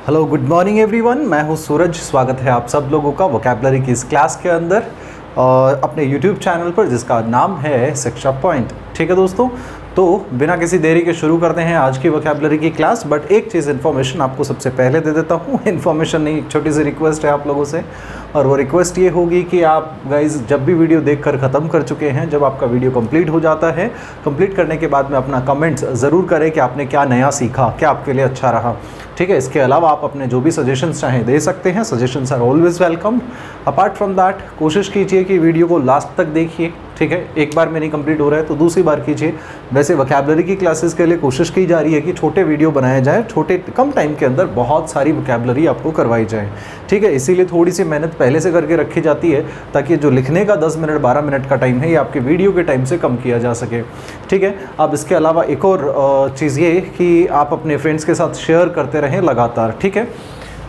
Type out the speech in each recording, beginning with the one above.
Hello good morning everyone, मैं हूं सूरज। स्वागत है आप सब लोगों का वोकैबुलरी की इस क्लास के अंदर और अपने यूट्यूब चैनल पर जिसका नाम है शिक्षा पॉइंट। ठीक है दोस्तों, तो बिना किसी देरी के शुरू करते हैं आज की वोकैबुलरी की क्लास। बट एक चीज़ इन्फॉर्मेशन आपको सबसे पहले दे देता हूँ। इन्फॉर्मेशन नहीं, एक छोटी सी रिक्वेस्ट है आप लोगों से, और वो रिक्वेस्ट ये होगी कि आप गाइज जब भी वीडियो देखकर ख़त्म कर चुके हैं, जब आपका वीडियो कंप्लीट हो जाता है, कंप्लीट करने के बाद में अपना कमेंट्स ज़रूर करें कि आपने क्या नया सीखा, क्या आपके लिए अच्छा रहा। ठीक है, इसके अलावा आप अपने जो भी सजेशंस चाहें दे सकते हैं। Suggestions are always welcome. Apart from that कोशिश कीजिए कि वीडियो को लास्ट तक देखिए। ठीक है, एक बार में नहीं कंप्लीट हो रहा है तो दूसरी बार कीजिए। वैसे वोकैबुलरी की क्लासेस के लिए कोशिश की जा रही है कि छोटे वीडियो बनाए जाए, छोटे कम टाइम के अंदर बहुत सारी वोकैबुलरी आपको करवाई जाए। ठीक है, इसीलिए थोड़ी सी मेहनत पहले से करके रखी जाती है ताकि जो लिखने का 10 मिनट 12 मिनट का टाइम है ये आपके वीडियो के टाइम से कम किया जा सके। ठीक है, अब इसके अलावा एक और चीज़ ये कि आप अपने फ्रेंड्स के साथ शेयर करते रहें लगातार। ठीक है,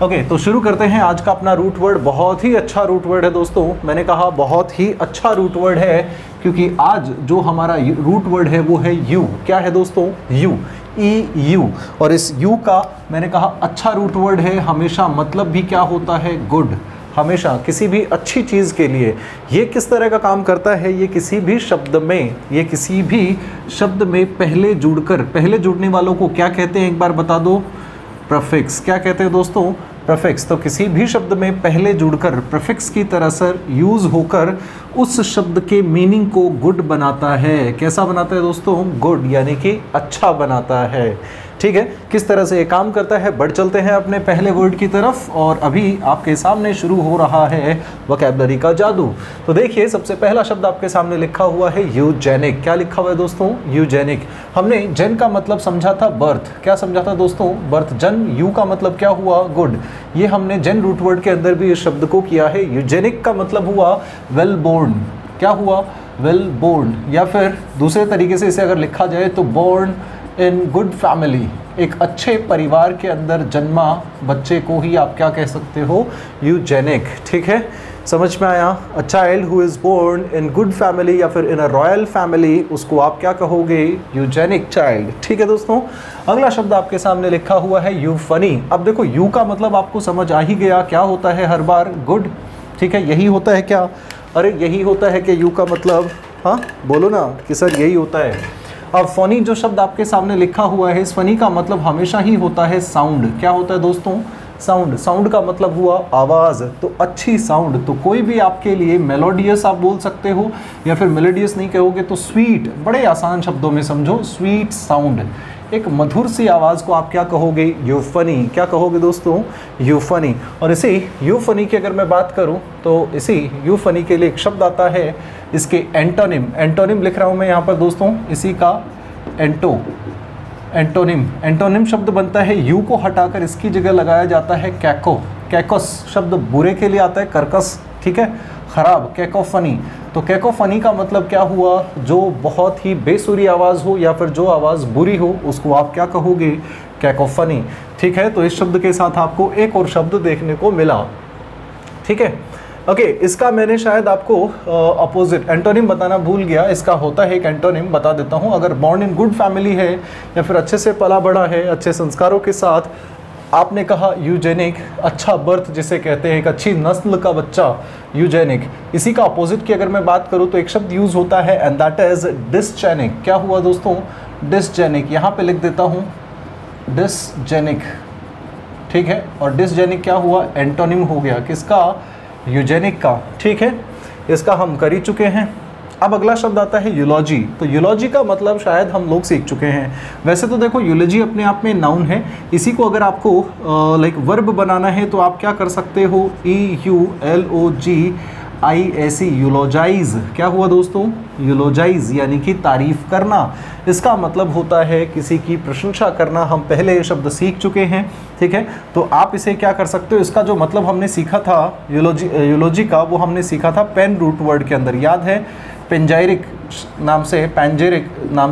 ओके, तो शुरू करते हैं आज का अपना रूट वर्ड। बहुत ही अच्छा रूट वर्ड है दोस्तों, मैंने कहा बहुत ही अच्छा रूट वर्ड है क्योंकि आज जो हमारा रूट वर्ड है वो है यू। क्या है दोस्तों? You, E U. और इस यू का मैंने कहा अच्छा रूट वर्ड है। हमेशा मतलब भी क्या होता है? गुड। हमेशा किसी भी अच्छी चीज़ के लिए ये किस तरह का काम करता है? ये किसी भी शब्द में पहले जुड़कर, पहले जुड़ने वालों को क्या कहते हैं एक बार बता दो? प्रीफिक्स। क्या कहते हैं दोस्तों? प्रीफिक्स। तो किसी भी शब्द में पहले जुड़कर प्रीफिक्स की तरह से यूज़ होकर उस शब्द के मीनिंग को गुड बनाता है। कैसा बनाता है दोस्तों? गुड, यानी कि अच्छा बनाता है। ठीक है, किस तरह से ये काम करता है? बढ़ चलते हैं अपने पहले वर्ड की तरफ और अभी आपके सामने शुरू हो रहा है वोकैबुलरी का जादू। तो देखिए, सबसे पहला शब्द आपके सामने लिखा हुआ है यूजेनिक। क्या लिखा हुआ है दोस्तों? यूजेनिक। हमने जेन का मतलब समझा था बर्थ। क्या समझा था दोस्तों? बर्थ। जन, यू का मतलब क्या हुआ? गुड। ये हमने जेन रूट वर्ड के अंदर भी इस शब्द को किया है। यूजेनिक का मतलब हुआ वेल बोर्न। क्या हुआ? Well born. या फिर दूसरे तरीके से इसे अगर लिखा जाए तो बोर्न इन गुड फैमिली। एक अच्छे परिवार के अंदर जन्मा बच्चे को ही आप क्या कह सकते हो? यूजेनिक। ठीक है, समझ में आया? A child who is born in good family या फिर इन अ रॉयल फैमिली, उसको आप क्या कहोगे? Eugenic child. ठीक है दोस्तों, अगला शब्द आपके सामने लिखा हुआ है यू फनी। अब देखो, यू का मतलब आपको समझ आ ही गया क्या होता है हर बार? गुड। ठीक है, यही होता है क्या? अरे यही होता है कि यू का मतलब, हाँ बोलो ना कि सर यही होता है। अब फनी जो शब्द आपके सामने लिखा हुआ है, इस फनी का मतलब हमेशा ही होता है साउंड। क्या होता है दोस्तों? साउंड। साउंड का मतलब हुआ आवाज़। तो अच्छी साउंड, तो कोई भी आपके लिए मेलोडियस आप बोल सकते हो या फिर मेलोडियस नहीं कहोगे तो स्वीट। बड़े आसान शब्दों में समझो, स्वीट साउंड, एक मधुर सी आवाज़ को आप क्या कहोगे? यूफनी। क्या कहोगे दोस्तों? यूफनी। और इसी यूफनी की अगर मैं बात करूं तो इसी यूफनी के लिए एक शब्द आता है, इसके एंटोनिम। एंटोनिम लिख रहा हूं मैं यहाँ पर दोस्तों, इसी का एंटोनिम। एंटोनिम शब्द बनता है, यू को हटाकर इसकी जगह लगाया जाता है कैको। कैकोस शब्द बुरे के लिए आता है, कर्कस। ठीक है, खराब, कैकोफनी। तो कैकोफनी का मतलब क्या हुआ? जो बहुत ही बेसुरी आवाज़ हो या फिर जो आवाज़ बुरी हो उसको आप क्या कहोगे? कैकोफनी। ठीक है, तो इस शब्द के साथ आपको एक और शब्द देखने को मिला। ठीक है, ओके, इसका मैंने शायद आपको अपोजिट एंटोनिम बताना भूल गया। इसका होता है एक एंटोनिम, बता देता हूँ। अगर बॉर्न इन गुड फैमिली है या फिर अच्छे से पला बड़ा है, अच्छे संस्कारों के साथ, आपने कहा यूजेनिक, अच्छा बर्थ जिसे कहते हैं, एक अच्छी नस्ल का बच्चा, यूजेनिक। इसी का अपोजिट की अगर मैं बात करूं तो एक शब्द यूज़ होता है एंड दैट इज डिसजेनिक। क्या हुआ दोस्तों? डिसजेनिक। यहाँ पे लिख देता हूँ डिसजेनिक। ठीक है, और डिसजेनिक क्या हुआ? एंटोनिम हो गया किसका? यूजेनिक का। ठीक है, इसका हम कर ही चुके हैं। अब अगला शब्द आता है यूलॉजी। तो यूलॉजी का मतलब शायद हम लोग सीख चुके हैं। वैसे तो देखो, यूलॉजी अपने आप में नाउन है। इसी को अगर आपको लाइक वर्ब बनाना है तो आप क्या कर सकते हो? EULOGISE, eulogise. क्या हुआ दोस्तों? यूलोजाइज यानी कि तारीफ करना। इसका मतलब होता है किसी की प्रशंसा करना। हम पहले ये शब्द सीख चुके हैं। ठीक है, तो आप इसे क्या कर सकते हो? इसका जो मतलब हमने सीखा था यूलॉजी का, वो हमने सीखा था पेन रूट वर्ड के अंदर। याद है? पैंजेरिक नाम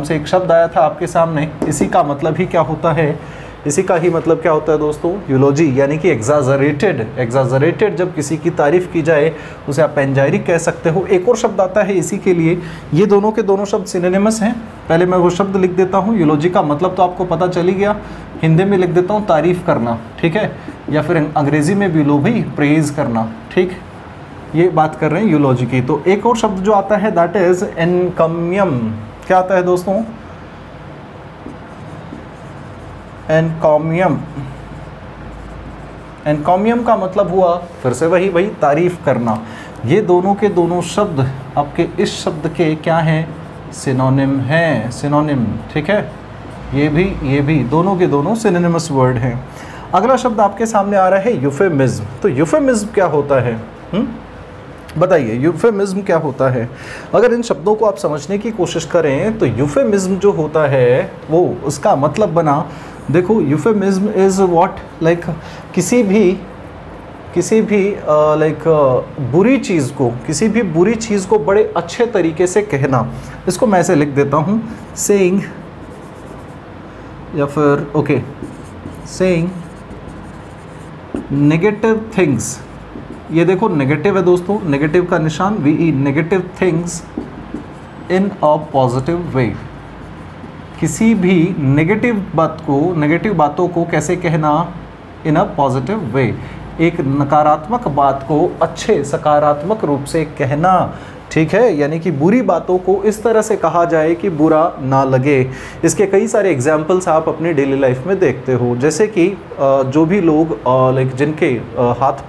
से एक शब्द आया था आपके सामने। इसी का मतलब ही क्या होता है? इसी का ही मतलब क्या होता है दोस्तों? यूलॉजी, यानी कि एग्जाजरेटेड जब किसी की तारीफ की जाए उसे आप पैंजेरिक कह सकते हो। एक और शब्द आता है इसी के लिए। ये दोनों के दोनों शब्द सिनोनिमस हैं। पहले मैं वो शब्द लिख देता हूँ। यूलॉजी का मतलब तो आपको पता चल ही गया, हिंदी में लिख देता हूँ तारीफ करना, ठीक है, या फिर अंग्रेजी में भी लो भाई प्रेज करना, ठीक, ये बात कर रहे हैं यूलॉजी की। तो एक और शब्द जो आता है दैट इज एनकमियम। क्या आता है दोस्तों? एनकमियम। एनकमियम का मतलब हुआ फिर से वही भाई तारीफ करना। ये दोनों के दोनों शब्द आपके इस शब्द के क्या हैं? सिनोनिम हैं, सिनोनिम, ठीक है, ये भी दोनों के दोनों सिनोनिमस वर्ड हैं। अगला शब्द आपके सामने आ रहा है यूफेमिज्म। तो यूफेमिज्म क्या होता है? बताइए यूफेमिज्म क्या होता है? अगर इन शब्दों को आप समझने की कोशिश करें तो यूफेमिज्म जो होता है वो उसका मतलब बना, देखो यूफेमिज्म इज़ व्हाट, लाइक किसी भी बुरी चीज़ को, किसी भी बुरी चीज़ को बड़े अच्छे तरीके से कहना। इसको मैं ऐसे लिख देता हूँ, सेइंग, या फिर ओके, सेइंग नेगेटिव थिंग्स। ये देखो नेगेटिव है दोस्तों, नेगेटिव का निशान VE, negative things in a positive way. किसी भी नेगेटिव बात को, नेगेटिव बातों को कैसे कहना? इन अ पॉजिटिव वे। एक नकारात्मक बात को अच्छे सकारात्मक रूप से कहना, ठीक है, यानी कि बुरी बातों को इस तरह से कहा जाए कि बुरा ना लगे। इसके कई सारे एग्जाम्पल्स आप अपनी डेली लाइफ में देखते हो, जैसे कि जो भी लोग लाइक जिनके हाथ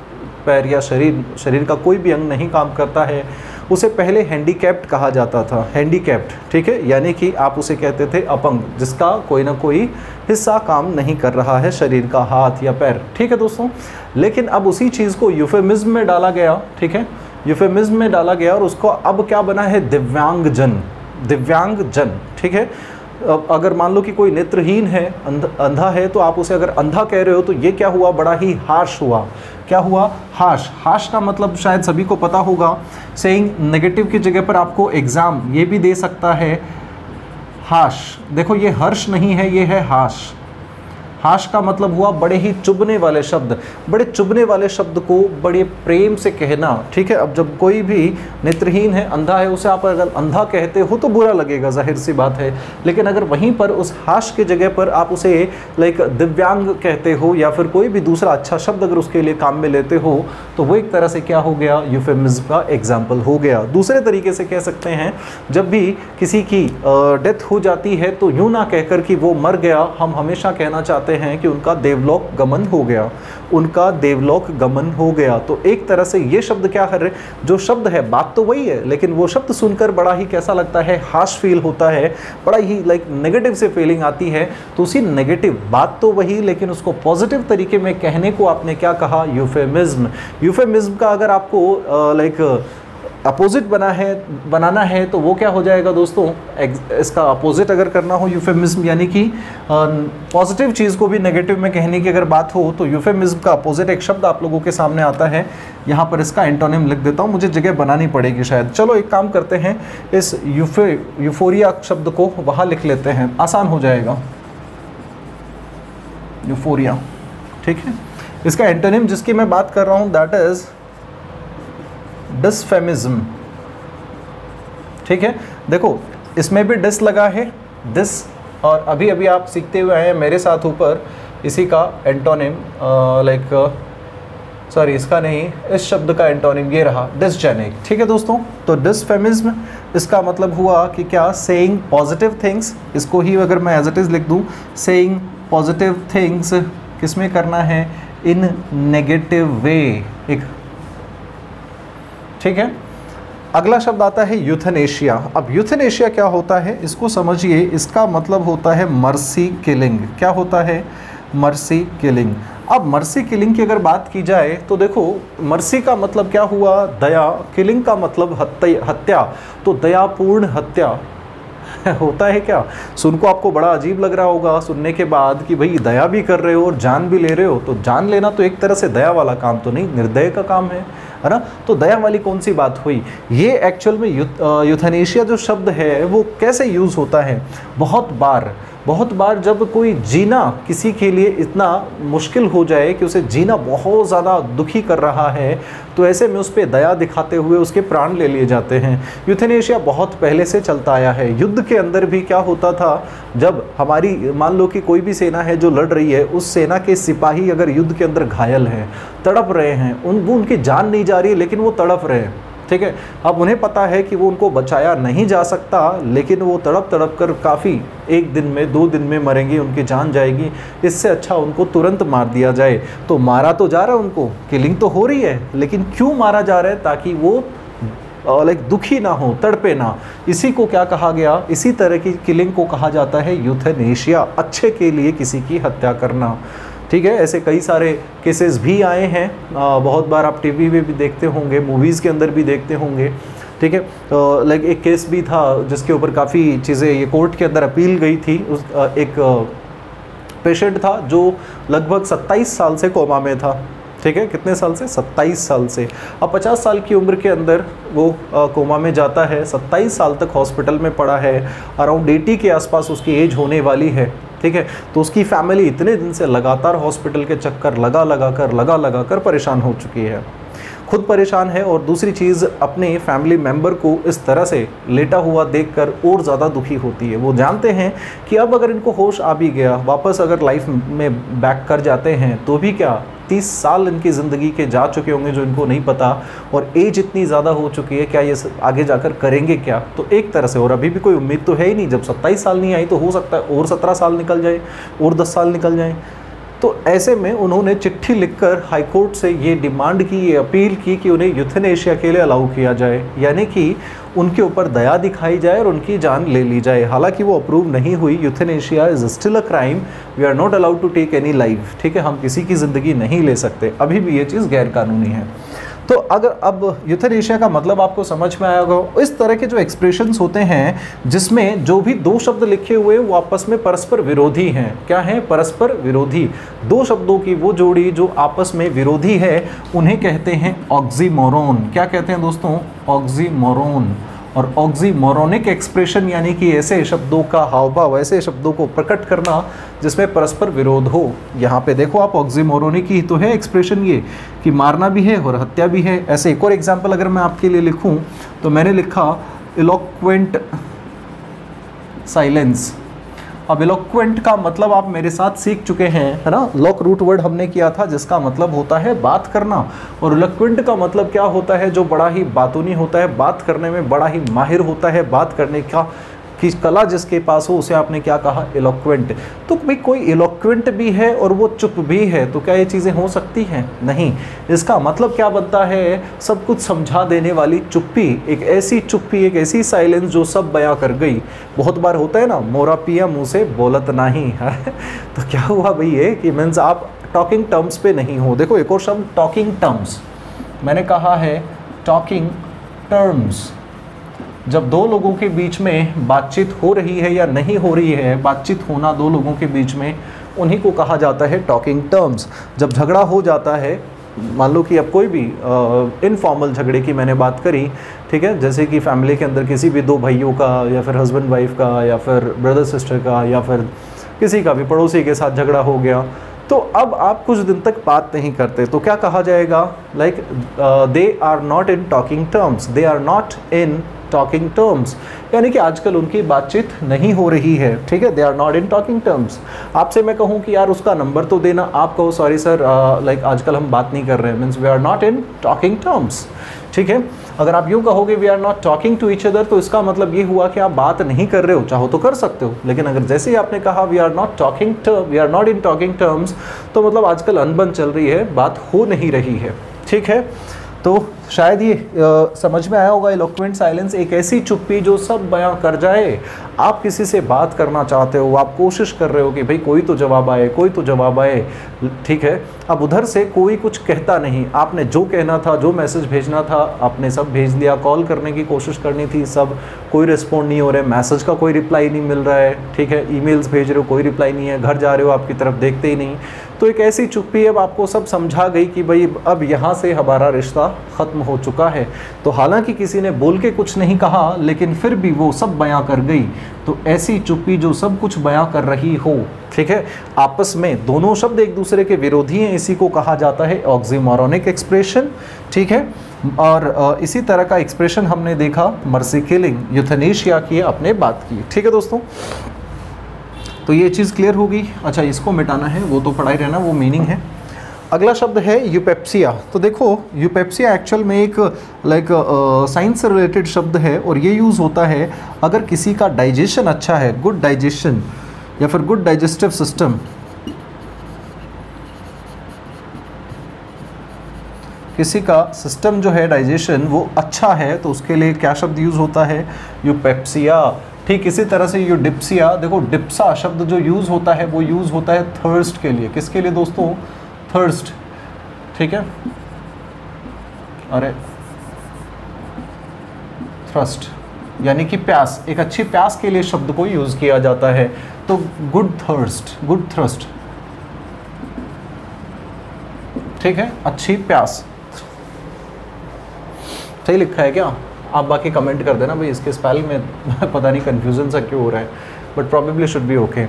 पैर या शरीर का कोई भी अंग नहीं काम करता है, उसे पहले हैंडीकैप्ड कहा जाता था, हैंडीकैप्ड, ठीक है, यानी कि आप उसे कहते थे अपंग, जिसका कोई ना कोई हिस्सा काम नहीं कर रहा है, शरीर का, हाथ या पैर, ठीक है दोस्तों। लेकिन अब उसी चीज़ को यूफेमिज्म में डाला गया, ठीक है, यूफेमिज्म में डाला गया और उसको अब क्या बना है? दिव्यांगजन, दिव्यांगजन, ठीक है। अगर मान लो कि कोई नेत्रहीन है, अंधा है, तो आप उसे अगर अंधा कह रहे हो तो ये क्या हुआ? बड़ा ही हार्श हुआ। क्या हुआ? हार्श। हार्श का मतलब शायद सभी को पता होगा, सेइंग नेगेटिव की जगह पर आपको एग्जाम ये भी दे सकता है, हार्श। देखो ये हर्ष नहीं है, ये है हार्श। हाश का मतलब हुआ बड़े ही चुभने वाले शब्द। बड़े चुभने वाले शब्द को बड़े प्रेम से कहना, ठीक है। अब जब कोई भी नेत्रहीन है, अंधा है, उसे आप अगर अंधा कहते हो तो बुरा लगेगा, जाहिर सी बात है। लेकिन अगर वहीं पर उस हाश के जगह पर आप उसे लाइक दिव्यांग कहते हो या फिर कोई भी दूसरा अच्छा शब्द अगर उसके लिए काम में लेते हो, तो वो एक तरह से क्या हो गया? यूफेमिज्म का एग्जाम्पल हो गया। दूसरे तरीके से कह सकते हैं, जब भी किसी की डेथ हो जाती है तो यूँ ना कहकर कि वो मर गया, हम हमेशा कहना चाहते हैं कि उनका देवलोक गमन हो गया, उनका देवलोक गमन हो गया। तो एक तरह से ये शब्द क्या है, जो शब्द है बात तो वही है, लेकिन वो शब्द सुनकर बड़ा ही कैसा लगता है? हाश फील होता है, बड़ा ही लाइक नेगेटिव से फीलिंग आती है। तो उसी नेगेटिव, बात तो वही, लेकिन उसको पॉजिटिव तरीके में कहने को आपने क्या कहा? यूफेमिज्म। यूफेमिज्म का अगर आपको लाइक अपोजिट बनाना है तो वो क्या हो जाएगा दोस्तों? इसका अपोजिट अगर करना हो यूफेमिज्म, यानी कि पॉजिटिव चीज़ को भी नेगेटिव में कहने की अगर बात हो, तो यूफेमिज्म का अपोजिट एक शब्द आप लोगों के सामने आता है। यहाँ पर इसका एंटोनिम लिख देता हूँ, मुझे जगह बनानी पड़ेगी शायद। चलो एक काम करते हैं, इस यूफोरिया शब्द को वहाँ लिख लेते हैं, आसान हो जाएगा। यूफोरिया, ठीक है। इसका एंटोनिम जिसकी मैं बात कर रहा हूँ दैट इज डिसफेमिज्म, ठीक है। देखो इसमें भी डिस लगा है, डिस, और अभी अभी आप सीखते हुए आए हैं मेरे साथ ऊपर इसी का एंटोनिम, लाइक सॉरी इसका नहीं, इस शब्द का एंटोनिम ये रहा, डिसजेनिक, ठीक है दोस्तों। तो डिसफेमिज्म इसका मतलब हुआ कि क्या? Saying positive things. इसको ही अगर मैं एज इट इज़ लिख दूँ, सेइंग पॉजिटिव थिंग्स किस में करना है? इन नेगेटिव वे, एक, ठीक है। अगला शब्द आता है यूथनेशिया। अब यूथनेशिया क्या होता है इसको समझिए। इसका मतलब होता है मर्सी किलिंग। क्या होता है? Mercy killing. अब मर्सी किलिंग की अगर बात की जाए तो देखो, मर्सी का मतलब क्या हुआ? दया। किलिंग का मतलब हत्या, तो दयापूर्ण हत्या होता है क्या? सुन को आपको बड़ा अजीब लग रहा होगा सुनने के बाद कि भाई दया भी कर रहे हो और जान भी ले रहे हो, तो जान लेना तो एक तरह से दया वाला काम तो नहीं, निर्दय का काम है ना। तो दया वाली कौन सी बात हुई? ये एक्चुअल में यूथनेशिया जो शब्द है वो कैसे यूज़ होता है? बहुत बार बहुत बार जब कोई जीना किसी के लिए इतना मुश्किल हो जाए कि उसे जीना बहुत ज़्यादा दुखी कर रहा है, तो ऐसे में उस पर दया दिखाते हुए उसके प्राण ले लिए जाते हैं। यूथेनेशिया बहुत पहले से चलता आया है। युद्ध के अंदर भी क्या होता था, जब हमारी मान लो कि कोई भी सेना है जो लड़ रही है, उस सेना के सिपाही अगर युद्ध के अंदर घायल हैं, तड़प रहे हैं, उनकी जान नहीं जा रही है लेकिन वो तड़प रहे हैं, ठीक है। अब उन्हें पता है कि वो उनको बचाया नहीं जा सकता, लेकिन वो तड़प तड़प कर काफ़ी 1 दिन में 2 दिन में मरेंगे, उनकी जान जाएगी, इससे अच्छा उनको तुरंत मार दिया जाए। तो मारा तो जा रहा है, उनको किलिंग तो हो रही है, लेकिन क्यों मारा जा रहा है? ताकि वो दुखी ना हो, तड़पे ना। इसी को क्या कहा गया, इसी तरह की किलिंग को कहा जाता है यूथेनेशिया, अच्छे के लिए किसी की हत्या करना, ठीक है। ऐसे कई सारे केसेस भी आए हैं, बहुत बार आप टीवी में भी देखते होंगे, मूवीज़ के अंदर भी देखते होंगे, ठीक है। लाइक एक केस भी था जिसके ऊपर काफ़ी चीज़ें ये कोर्ट के अंदर अपील गई थी। एक पेशेंट था जो लगभग 27 साल से कोमा में था, ठीक है। कितने साल से? 27 साल से। अब 50 साल की उम्र के अंदर वो कोमा में जाता है, 27 साल तक हॉस्पिटल में पड़ा है, अराउंड 80 के आसपास उसकी एज होने वाली है, ठीक है। तो उसकी फैमिली इतने दिन से लगातार हॉस्पिटल के चक्कर लगा लगा कर परेशान हो चुकी है, खुद परेशान है, और दूसरी चीज़ अपने फैमिली मेम्बर को इस तरह से लेटा हुआ देखकर और ज़्यादा दुखी होती है। वो जानते हैं कि अब अगर इनको होश आ भी गया, वापस अगर लाइफ में बैक कर जाते हैं तो भी क्या, 30 साल इनकी ज़िंदगी के जा चुके होंगे जो इनको नहीं पता, और एज इतनी ज़्यादा हो चुकी है, क्या ये आगे जाकर करेंगे क्या? तो एक तरह से, और अभी भी कोई उम्मीद तो है ही नहीं, जब 27 साल नहीं आई तो हो सकता है और 17 साल निकल जाए और 10 साल निकल जाए। तो ऐसे में उन्होंने चिट्ठी लिखकर हाई कोर्ट से ये डिमांड की, ये अपील की कि उन्हें यूथेनेशिया के लिए अलाउ किया जाए, यानी कि उनके ऊपर दया दिखाई जाए और उनकी जान ले ली जाए। हालांकि वो अप्रूव नहीं हुई। Euthanasia is still a crime, we are not allowed to take any life, ठीक है। हम किसी की ज़िंदगी नहीं ले सकते, अभी भी ये चीज़ गैर कानूनी है। तो अगर अब यूथेनेशिया का मतलब आपको समझ में आया होगा, इस तरह के जो एक्सप्रेशंस होते हैं जिसमें जो भी 2 शब्द लिखे हुए वो आपस में परस्पर विरोधी हैं। क्या है? परस्पर विरोधी। 2 शब्दों की वो जोड़ी जो आपस में विरोधी है उन्हें कहते हैं ऑक्सीमोरोन। क्या कहते हैं दोस्तों? ऑक्सीमोरोन। और ऑक्सीमोरोनिक एक्सप्रेशन यानी कि ऐसे शब्दों का हाव भाव, ऐसे शब्दों को प्रकट करना जिसमें परस्पर विरोध हो। यहाँ पे देखो आप, ऑक्सीमोरोनिक ही तो है एक्सप्रेशन ये, कि मारना भी है और हत्या भी है। ऐसे एक और एग्जाम्पल अगर मैं आपके लिए लिखूं तो मैंने लिखा इलोक्वेंट साइलेंस। अब इलोक्वेंट का मतलब आप मेरे साथ सीख चुके हैं, है ना। लॉक रूट वर्ड हमने किया था जिसका मतलब होता है बात करना, और इलोक्वेंट का मतलब क्या होता है? जो बड़ा ही बातूनी होता है, बात करने में बड़ा ही माहिर होता है, बात करने की कला जिसके पास हो उसे आपने क्या कहा? इलोक्वेंट। तो भाई कोई इलोक्वेंट भी है और वो चुप भी है, तो क्या ये चीज़ें हो सकती हैं? नहीं। इसका मतलब क्या बनता है? सब कुछ समझा देने वाली चुप्पी, एक ऐसी चुप्पी, एक ऐसी साइलेंस जो सब बयां कर गई। बहुत बार होता है ना, मोरा पिया मुँह से बोलत नहीं तो क्या हुआ भाई ये कि मीन्स आप टॉकिंग टर्म्स पे नहीं हो। देखो एक और शब्द टॉकिंग टर्म्स, मैंने कहा है टॉकिंग टर्म्स। जब 2 लोगों के बीच में बातचीत हो रही है या नहीं हो रही है, बातचीत होना 2 लोगों के बीच में, उन्हीं को कहा जाता है टॉकिंग टर्म्स। जब झगड़ा हो जाता है, मान लो कि अब कोई भी इनफॉर्मल झगड़े की मैंने बात करी, ठीक है, जैसे कि फैमिली के अंदर किसी भी 2 भाइयों का या फिर हस्बैंड वाइफ का या फिर ब्रदर सिस्टर का या फिर किसी का भी पड़ोसी के साथ झगड़ा हो गया, तो अब आप कुछ दिन तक बात नहीं करते, तो क्या कहा जाएगा? Like they are not in talking terms, they are not in talking terms, यानी कि आजकल उनकी बातचीत नहीं हो रही है, ठीक है। They are not in talking terms. आपसे मैं कहूँ कि यार उसका नंबर तो देना, आप कहो सॉरी सर लाइक आजकल हम बात नहीं कर रहे हैं, means we are not in talking terms, ठीक है। अगर आप यूँ कहोगे we are not talking to each other, तो इसका मतलब ये हुआ कि आप बात नहीं कर रहे हो, चाहो तो कर सकते हो, लेकिन अगर जैसे ही आपने कहा we are not in talking terms, तो मतलब आजकल अनबन चल रही है, बात हो नहीं रही है, ठीक है। तो शायद ये समझ में आया होगा। इलोक्वेंट साइलेंस एक ऐसी चुप्पी जो सब बयां कर जाए। आप किसी से बात करना चाहते हो, आप कोशिश कर रहे हो कि भाई कोई तो जवाब आए, कोई तो जवाब आए, ठीक है। अब उधर से कोई कुछ कहता नहीं, आपने जो कहना था, जो मैसेज भेजना था आपने सब भेज दिया, कॉल करने की कोशिश करनी थी सब, कोई रिस्पॉन्ड नहीं हो रहा है, मैसेज का कोई रिप्लाई नहीं मिल रहा है, ठीक है, ईमेल्स भेज रहे हो कोई रिप्लाई नहीं है, घर जा रहे हो आपकी तरफ देखते ही नहीं। तो एक ऐसी चुप्पी अब आपको सब समझा गई कि भाई अब यहाँ से हमारा रिश्ता ख़त्म हो चुका है। तो हालांकि किसी ने बोल के कुछ नहीं कहा, लेकिन फिर भी वो सब बयां कर गई तो ऐसी चुप्पी जो सब कुछ बयां कर रही हो, ठीक है। आपस में दोनों शब्द एक दूसरे के विरोधी हैं, इसी को कहा जाता है ऑक्सीमोरोनिक एक्सप्रेशन, ठीक है। और इसी तरह का एक्सप्रेशन हमने देखा मर्सी किलिंग, यूथेनेशिया की आपने बात की, ठीक है दोस्तों। तो ये चीज़ क्लियर होगी। अच्छा, इसको मिटाना है, वो तो पढ़ाई रहना, वो मीनिंग है। अगला शब्द है यूपेप्सिया। तो देखो यूपेप्सिया एक्चुअल में एक साइंस से रिलेटेड शब्द है और ये यूज़ होता है अगर किसी का डाइजेशन अच्छा है, गुड डाइजेशन या फिर गुड डाइजेस्टिव सिस्टम, किसी का सिस्टम जो है डाइजेशन वो अच्छा है, तो उसके लिए क्या शब्द यूज़ होता है? यूपेप्सिया। ठीक इसी तरह से यूडिप्सिया, देखो डिप्सा शब्द जो यूज़ होता है वो यूज़ होता है थर्स्ट के लिए। किसके लिए दोस्तों? थर्स्ट, ठीक है। अरे थ्रस्ट यानी कि प्यास, एक अच्छी प्यास के लिए शब्द को यूज़ किया जाता है। तो गुड थर्स्ट, गुड थ्रस्ट, ठीक है, अच्छी प्यास। सही लिखा है क्या? आप बाकी कमेंट कर देना भाई, इसके स्पेल में पता नहीं कन्फ्यूजन सा क्यों हो रहा है, but probably should be okay.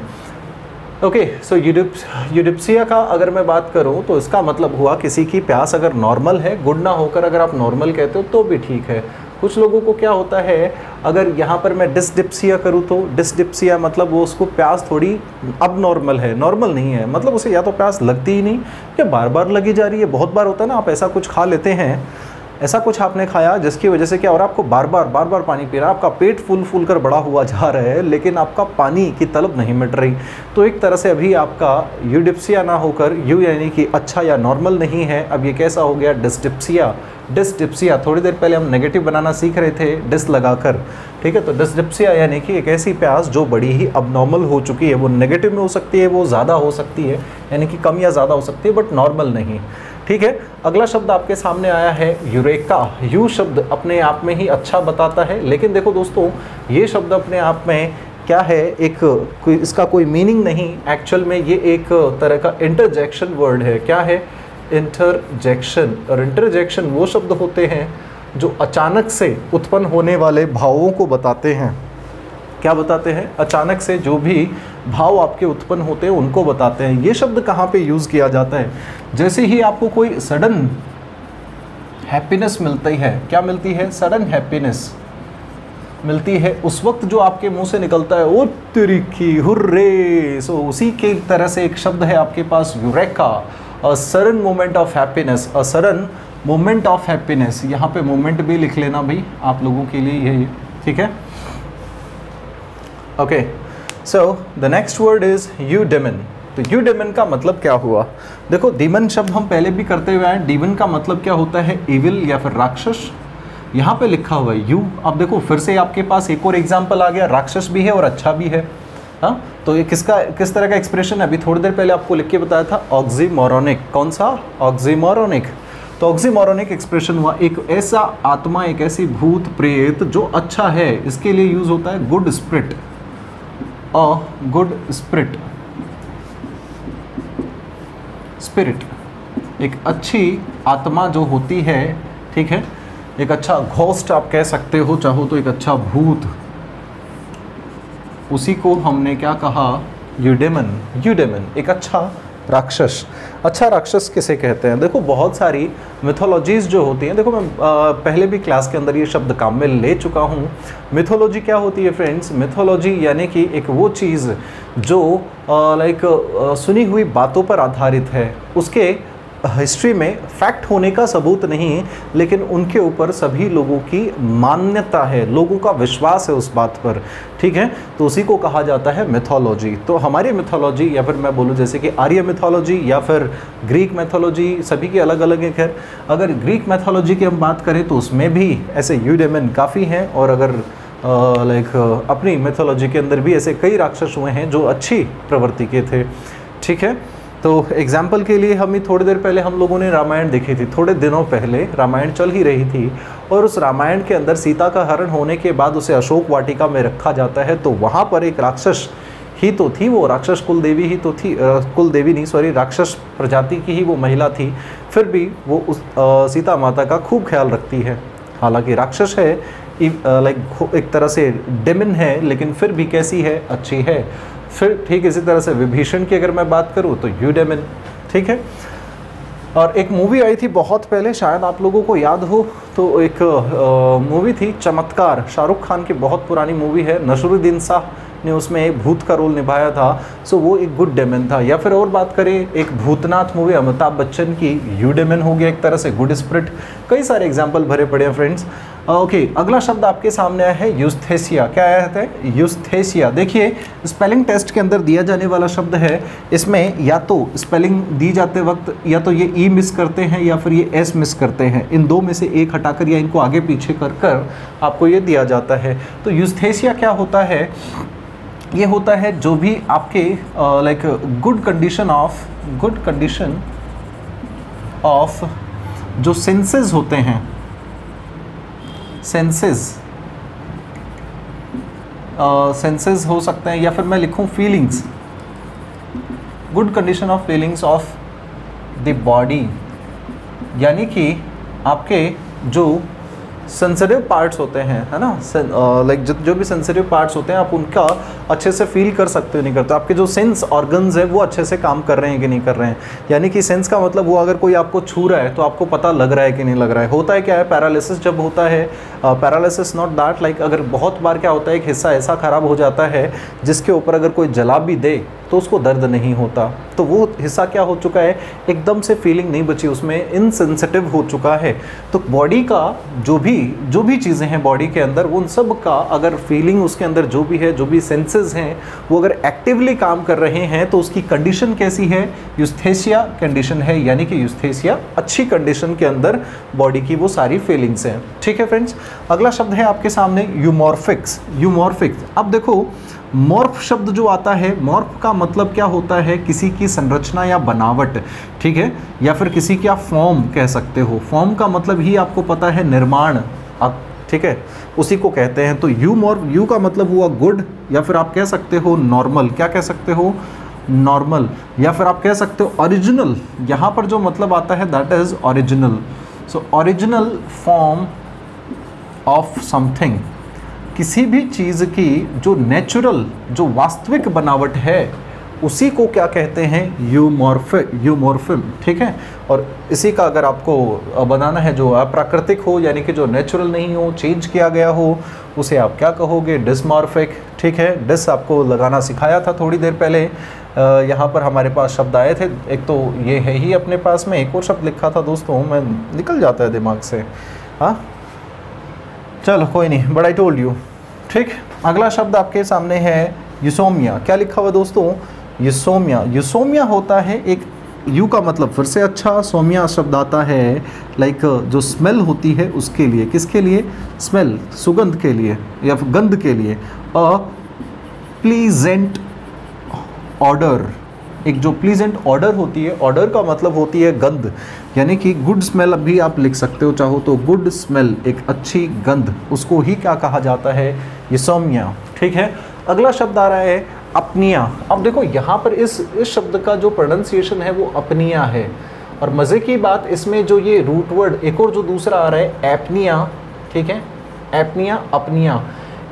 Okay, so eudipsia का अगर मैं बात करूं तो इसका मतलब हुआ किसी की प्यास अगर नॉर्मल है, गुड ना होकर अगर आप नॉर्मल कहते हो तो भी ठीक है। कुछ लोगों को क्या होता है, अगर यहाँ पर मैं डिसडिप्सिया करूँ तो डिसडिप्सिया मतलब वो उसको प्यास थोड़ी अब नॉर्मल है, नॉर्मल नहीं है, मतलब उसे या तो प्यास लगती ही नहीं या बार बार लगी जा रही है। बहुत बार होता है ना, आप ऐसा कुछ खा लेते हैं, ऐसा कुछ आपने खाया जिसकी वजह से क्या हो रहा है, आपको बार बार पानी पी रहा है, आपका पेट फूल कर बड़ा हुआ जा रहा है, लेकिन आपका पानी की तलब नहीं मिट रही। तो एक तरह से अभी आपका यूडिप्सिया ना होकर यू यानी कि अच्छा या नॉर्मल नहीं है, अब ये कैसा हो गया? डिसडिप्सिया। डिसडिप्सिया, थोड़ी देर पहले हम नेगेटिव बनाना सीख रहे थे डिस लगाकर, ठीक है। तो डिसडिप्सिया यानी कि एक ऐसी प्यास जो बड़ी ही अबनॉर्मल हो चुकी है, वो नेगेटिव में हो सकती है, वो ज़्यादा हो सकती है, यानी कि कम या ज़्यादा हो सकती है, बट नॉर्मल नहीं, ठीक है। अगला शब्द आपके सामने आया है यूरेका। यू शब्द अपने आप में ही अच्छा बताता है, लेकिन देखो दोस्तों ये शब्द अपने आप में क्या है, इसका कोई मीनिंग नहीं, एक्चुअल में ये एक तरह का इंटरजेक्शन वर्ड है। क्या है? इंटरजेक्शन। और इंटरजेक्शन वो शब्द होते हैं जो अचानक से उत्पन्न होने वाले भावों को बताते हैं। क्या बताते हैं? अचानक से जो भी भाव आपके उत्पन्न होते हैं उनको बताते हैं। ये शब्द कहाँ पे यूज़ किया जाता है? जैसे ही आपको कोई सडन हैप्पीनेस मिलती है, क्या मिलती है? सडन हैप्पीनेस मिलती है, उस वक्त जो आपके मुंह से निकलता है ओ तेरी की हुर्रे। सो उसी के तरह से एक शब्द है आपके पास eureka, a sudden moment of happiness, a sudden moment of happiness. यहाँ पे मोमेंट भी लिख लेना भाई आप लोगों के लिए, यही ठीक है। Okay, so the next word is eudaemon. तो यूडेमन का मतलब क्या हुआ? देखो डीमन शब्द हम पहले भी करते हुए आए, डीमन का मतलब क्या होता है? इविल या फिर राक्षस। यहाँ पे लिखा हुआ है यू। अब देखो फिर से आपके पास एक और एग्जाम्पल आ गया, राक्षस भी है और अच्छा भी है। हाँ, तो ये किस तरह का एक्सप्रेशन है? अभी थोड़ी देर पहले आपको लिख के बताया था, ऑक्सीमोरोनिक। कौन सा? ऑक्सीमोरोनिक। तो ऑक्सीमोरोनिक एक्सप्रेशन हुआ एक ऐसा आत्मा, एक ऐसी भूत प्रेत जो अच्छा है, इसके लिए यूज होता है good spirit. A good spirit, spirit एक अच्छी आत्मा जो होती है, ठीक है, एक अच्छा घोस्ट आप कह सकते हो, चाहो तो एक अच्छा भूत, उसी को हमने क्या कहा? यूडेमन। यूडेमन एक अच्छा राक्षस। अच्छा राक्षस किसे कहते हैं? देखो बहुत सारी मिथोलॉजीज़ जो होती हैं, देखो मैं पहले भी क्लास के अंदर ये शब्द काम में ले चुका हूँ। मिथोलॉजी क्या होती है फ्रेंड्स? मिथोलॉजी यानी कि एक वो चीज़ जो सुनी हुई बातों पर आधारित है, उसके हिस्ट्री में फैक्ट होने का सबूत नहीं, लेकिन उनके ऊपर सभी लोगों की मान्यता है, लोगों का विश्वास है उस बात पर, ठीक है। तो उसी को कहा जाता है मिथोलॉजी। तो हमारी मिथोलॉजी, या फिर मैं बोलूँ जैसे कि आर्य मिथोलॉजी या फिर ग्रीक मिथोलॉजी, सभी की अलग अलग है। खैर अगर ग्रीक मिथोलॉजी की हम बात करें तो उसमें भी ऐसे यूडेमन काफ़ी हैं, और अगर अपनी मिथोलॉजी के अंदर भी ऐसे कई राक्षस हुए हैं जो अच्छी प्रवृत्ति के थे, ठीक है। तो एग्जाम्पल के लिए हम ही थोड़ी देर पहले हम लोगों ने रामायण देखी थी, थोड़े दिनों पहले रामायण चल ही रही थी, और उस रामायण के अंदर सीता का हरण होने के बाद उसे अशोक वाटिका में रखा जाता है। तो वहाँ पर एक राक्षस ही तो थी, वो राक्षस कुल देवी ही तो थी, कुल देवी नहीं सॉरी, राक्षस प्रजाति की ही वो महिला थी, फिर भी वो उस सीता माता का खूब ख्याल रखती है। हालांकि राक्षस है, लाइक एक तरह से डिमिन है, लेकिन फिर भी कैसी है, अच्छी है। फिर ठीक इसी तरह से विभीषण की अगर मैं बात करूँ तो यूडेमिन, ठीक है। और एक मूवी आई थी बहुत पहले, शायद आप लोगों को याद हो, तो एक मूवी थी चमत्कार, शाहरुख खान की बहुत पुरानी मूवी है, नसरुद्दीन शाह ने उसमें एक भूत का रोल निभाया था, सो वो एक गुड डेमन था। या फिर और बात करें एक भूतनाथ मूवी अमिताभ बच्चन की, यू डेमन हो गया एक तरह से, गुड स्पिरिट, कई सारे एग्जाम्पल भरे पड़े हैं फ्रेंड्स। ओके, अगला शब्द आपके सामने आया है यूस्थेसिया। क्या आया है, यूस्थेसिया। देखिए स्पेलिंग टेस्ट के अंदर दिया जाने वाला शब्द है, इसमें या तो स्पेलिंग दी जाते वक्त या तो ये ई मिस करते हैं या फिर ये एस मिस करते हैं, इन दो में से एक हटाकर या इनको आगे पीछे कर कर आपको ये दिया जाता है। तो यूस्थेसिया क्या होता है, ये होता है जो भी आपके लाइक गुड कंडीशन ऑफ जो सेंसेस होते हैं, सेंसेस हो सकते हैं, या फिर मैं लिखूं feelings, good condition of feelings of the body, यानी कि आपके जो सेंसिटिव पार्ट्स होते हैं, है ना, लाइक जो भी सेंसिटिव पार्ट्स होते हैं आप उनका अच्छे से फील कर सकते हो, नहीं करते, आपके जो सेंस ऑर्गन्स है वो अच्छे से काम कर रहे हैं कि नहीं कर रहे हैं। यानी कि सेंस का मतलब वो अगर कोई आपको छू रहा है तो आपको पता लग रहा है कि नहीं लग रहा है। होता है क्या है, पैरालिसिस जब होता है, पैरालिसिस नॉट दैट, लाइक अगर बहुत बार क्या होता है एक हिस्सा ऐसा ख़राब हो जाता है जिसके ऊपर अगर कोई जला भी दे तो उसको दर्द नहीं होता, तो वो हिस्सा क्या हो चुका है, एकदम से फीलिंग नहीं बची उसमें, इनसेंसिटिव हो चुका है। तो बॉडी का जो भी चीज़ें हैं बॉडी के अंदर, उन सब का अगर फीलिंग उसके अंदर जो भी है, जो भी सेंसेस हैं, वो अगर एक्टिवली काम कर रहे हैं तो उसकी कंडीशन कैसी है, यूस्थेसिया कंडीशन है, यानी कि यूस्थेसिया अच्छी कंडीशन के अंदर बॉडी की वो सारी फीलिंग्स हैं। ठीक है फ्रेंड्स, अगला शब्द है आपके सामने यूमॉर्फिक्स। अब देखो मॉर्फ शब्द जो आता है, मॉर्फ का मतलब क्या होता है, किसी की संरचना या बनावट, ठीक है, या फिर किसी का फॉर्म कह सकते हो। फॉर्म का मतलब ही आपको पता है निर्माण, ठीक है, उसी को कहते हैं। तो यू का मतलब हुआ गुड, या फिर आप कह सकते हो नॉर्मल। क्या कह सकते हो, नॉर्मल, या फिर आप कह सकते हो ओरिजिनल। यहाँ पर जो मतलब आता है that is original. So original form of something, किसी भी चीज़ की जो नेचुरल, जो वास्तविक बनावट है, उसी को क्या कहते हैं, यूमॉर्फिज्म। ठीक है, और इसी का अगर आपको बनाना है जो अप्राकृतिक हो, यानी कि जो नेचुरल नहीं हो, चेंज किया गया हो, उसे आप क्या कहोगे, डिसमॉर्फिक। ठीक है, डिस आपको लगाना सिखाया था थोड़ी देर पहले, यहाँ पर हमारे पास शब्द आए थे, एक तो ये है ही अपने पास में, एक और शब्द लिखा था दोस्तों, मैं निकल जाता है दिमाग से, हाँ चलो कोई नहीं, बट आई टोल्ड यू। ठीक, अगला शब्द आपके सामने है यूसोमिया। क्या लिखा हुआ दोस्तों, यूसोमिया होता है एक, यू का मतलब फिर से अच्छा, सोमिया शब्द आता है लाइक जो स्मेल होती है उसके लिए, किसके लिए, स्मेल, सुगंध के लिए या गंध के लिए। अ प्लीजेंट ऑर्डर, एक जो प्लीजेंट ऑर्डर होती है, ऑर्डर का मतलब होती है गंध, यानी कि गुड स्मेल भी आप लिख सकते हो चाहो तो, गुड स्मेल, एक अच्छी गंध, उसको ही क्या कहा जाता है, यूसोमिया। ठीक है, अगला शब्द आ रहा है अपनिया। अब देखो यहाँ पर इस शब्द का जो प्रोनाउंसिएशन है वो अपनिया है, और मज़े की बात इसमें जो ये रूट वर्ड एक और जो दूसरा आ रहा है एपनिया, ठीक है, एपनिया, अपनिया।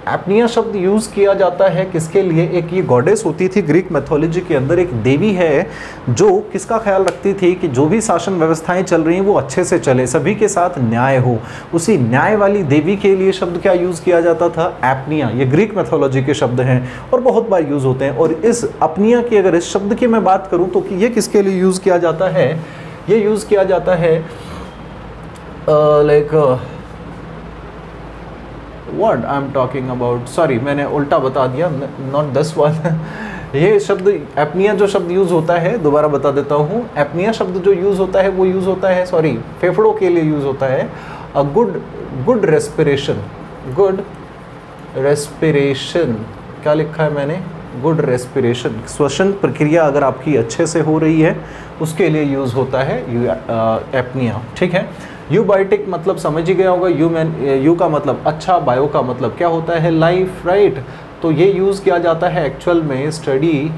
एपनिया शब्द यूज़ किया जाता है किसके लिए, एक ये गॉडेस होती थी ग्रीक मैथोलॉजी के अंदर, एक देवी है जो किसका ख्याल रखती थी कि जो भी शासन व्यवस्थाएं चल रही हैं वो अच्छे से चले, सभी के साथ न्याय हो। उसी न्याय वाली देवी के लिए शब्द क्या यूज़ किया जाता था, एपनिया। ये ग्रीक मैथोलॉजी के शब्द हैं और बहुत बार यूज़ होते हैं। और इस अपनिया की अगर इस शब्द की मैं बात करूँ तो कि ये किसके लिए यूज़ किया जाता है, ये यूज़ किया जाता है like what I am talking about, sorry मैंने उल्टा बता दिया, नॉट दिस वन। ये शब्द एपनिया जो शब्द यूज़ होता है, दोबारा बता देता हूँ, एपनिया शब्द जो यूज़ होता है वो यूज़ होता है, सॉरी फेफड़ों के लिए यूज़ होता है। A good respiration, good respiration, क्या लिखा है मैंने, गुड रेस्पिरेशन, श्वसन प्रक्रिया अगर आपकी अच्छे से हो रही है उसके लिए यूज़ होता है एपनिया। ठीक है, यूबायोटिक मतलब समझ ही गया होगा, यू का मतलब अच्छा, बायो का मतलब क्या होता है, लाइफ, राइट। तो ये यूज़ किया जाता है एक्चुअल में study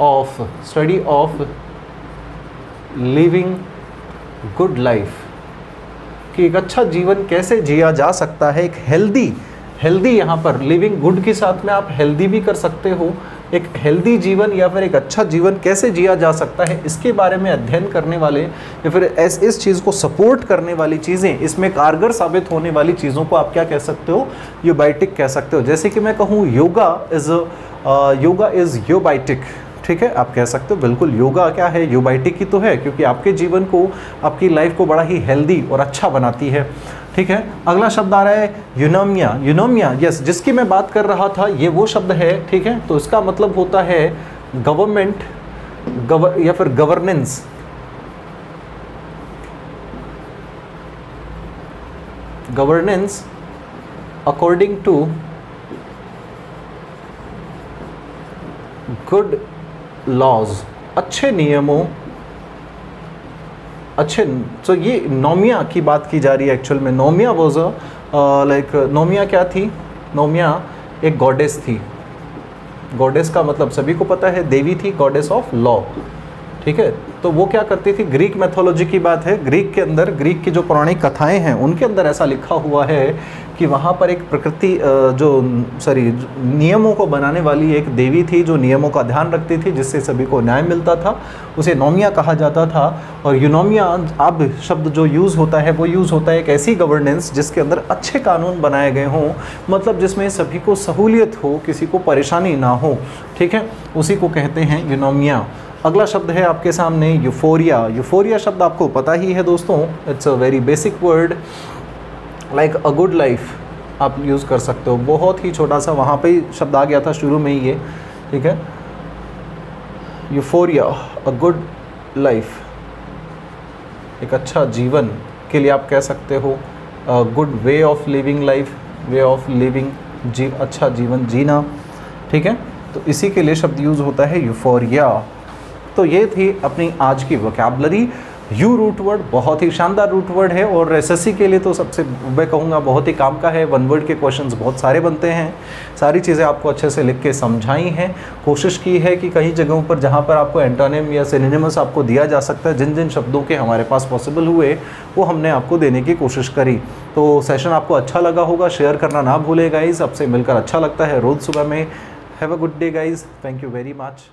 of living good life कि एक अच्छा जीवन कैसे जिया जा सकता है, एक हेल्दी यहाँ पर लिविंग गुड के साथ में आप हेल्दी भी कर सकते हो, एक हेल्दी जीवन या फिर एक अच्छा जीवन कैसे जिया जा सकता है, इसके बारे में अध्ययन करने वाले या फिर इस चीज़ को सपोर्ट करने वाली चीज़ें, इसमें कारगर साबित होने वाली चीज़ों को आप क्या कह सकते हो, यूबाइटिक कह सकते हो। जैसे कि मैं कहूँ योगा इज़ यूबाइटिक, ठीक है, आप कह सकते हो बिल्कुल योगा क्या है, यूबाइटिक ही तो है, क्योंकि आपके जीवन को, आपकी लाइफ को बड़ा ही हेल्दी और अच्छा बनाती है। ठीक है, अगला शब्द आ रहा है यूनोमिया। यस, जिसकी मैं बात कर रहा था ये वो शब्द है। ठीक है, तो इसका मतलब होता है गवर्नमेंट या फिर governance. Governance according to good laws, अच्छे नियमों, अच्छे। तो ये नोमिया की बात की जा रही है एक्चुअल में। नोमिया वॉज नोमिया क्या थी, नोमिया एक गॉडेस थी। गॉडेस का मतलब सभी को पता है, देवी थी, गॉडेस ऑफ लॉ। ठीक है, तो वो क्या करती थी, ग्रीक मैथोलॉजी की बात है, ग्रीक के अंदर, ग्रीक की जो पौराणिक कथाएं हैं उनके अंदर ऐसा लिखा हुआ है कि वहाँ पर एक प्रकृति नियमों को बनाने वाली एक देवी थी जो नियमों का ध्यान रखती थी, जिससे सभी को न्याय मिलता था, उसे नोमिया कहा जाता था। और यूनोमिया अब शब्द जो यूज़ होता है वो यूज़ होता है एक ऐसी गवर्नेंस जिसके अंदर अच्छे कानून बनाए गए हों, मतलब जिसमें सभी को सहूलियत हो, किसी को परेशानी ना हो। ठीक है, उसी को कहते हैं यूनोमिया। अगला शब्द है आपके सामने यूफोरिया। यूफोरिया शब्द आपको पता ही है दोस्तों, it's a very basic word, like a good life आप यूज़ कर सकते हो। बहुत ही छोटा सा वहाँ पे ही शब्द आ गया था शुरू में ही ये। ठीक है, यूफोरिया, अ गुड लाइफ, एक अच्छा जीवन के लिए आप कह सकते हो, good way of living life, way of living, अच्छा जीवन जीना। ठीक है, तो इसी के लिए शब्द यूज़ होता है यूफोरिया। तो ये थी अपनी आज की वोकैबुलरी। यू रूट वर्ड बहुत ही शानदार रूट वर्ड है और एसएससी के लिए तो सबसे मैं कहूँगा बहुत ही काम का है। वन वर्ड के क्वेश्चंस बहुत सारे बनते हैं, सारी चीज़ें आपको अच्छे से लिख के समझाई हैं। कोशिश की है कि कई जगहों पर जहाँ पर आपको एंटोनिम या सिनोनिमस आपको दिया जा सकता है, जिन जिन शब्दों के हमारे पास पॉसिबल हुए वो हमने आपको देने की कोशिश करी। तो सेशन आपको अच्छा लगा होगा, शेयर करना ना भूले गाइज़। आपसे मिलकर अच्छा लगता है रोज़ सुबह में। Have a good day guys, thank you very much.